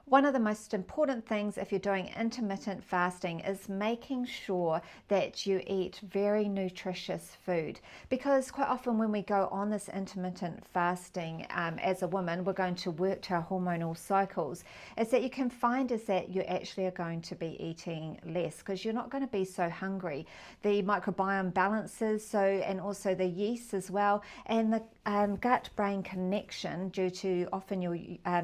One of the most important things if you're doing intermittent fasting is making sure that you eat very nutritious food, because quite often when we go on this intermittent fasting, as a woman, we're going to work to our hormonal cycles, is that you can find is that you actually are going to be eating less because you're not going to be so hungry. The microbiome balances, so, and also the yeast as well, and the gut-brain connection, due to often you're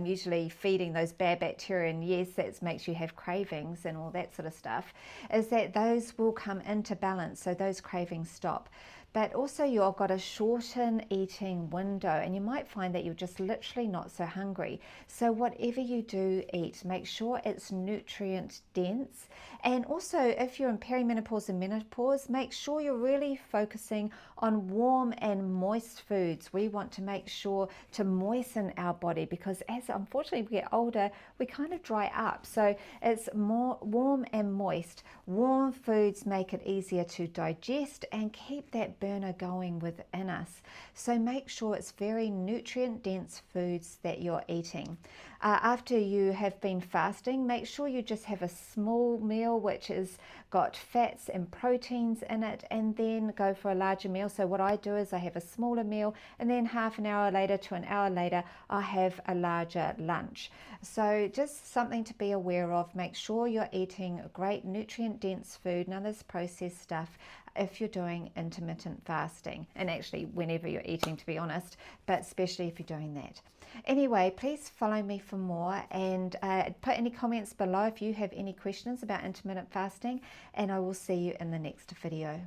usually feeding those bad bacteria, and yes, that makes you have cravings and all that sort of stuff, is that those will come into balance, so those cravings stop. But also you've got a shorten eating window, and you might find that you're just literally not so hungry. So whatever you do eat, make sure it's nutrient dense. And also if you're in perimenopause and menopause, make sure you're really focusing on warm and moist foods. We want to make sure to moisten our body, because as unfortunately we get older, we kind of dry up. So it's more warm and moist. Warm foods make it easier to digest and keep that burner going within us. So make sure it's very nutrient dense foods that you're eating. After you have been fasting, make sure you just have a small meal which has got fats and proteins in it, and then go for a larger meal. So what I do is I have a smaller meal, and then half an hour later to an hour later I have a larger lunch. So just something to be aware of. Make sure you're eating great nutrient dense food, none of this processed stuff, if you're doing intermittent fasting, and actually whenever you're eating, to be honest, but especially if you're doing that. Anyway, please follow me for more, and put any comments below if you have any questions about intermittent fasting, and I will see you in the next video.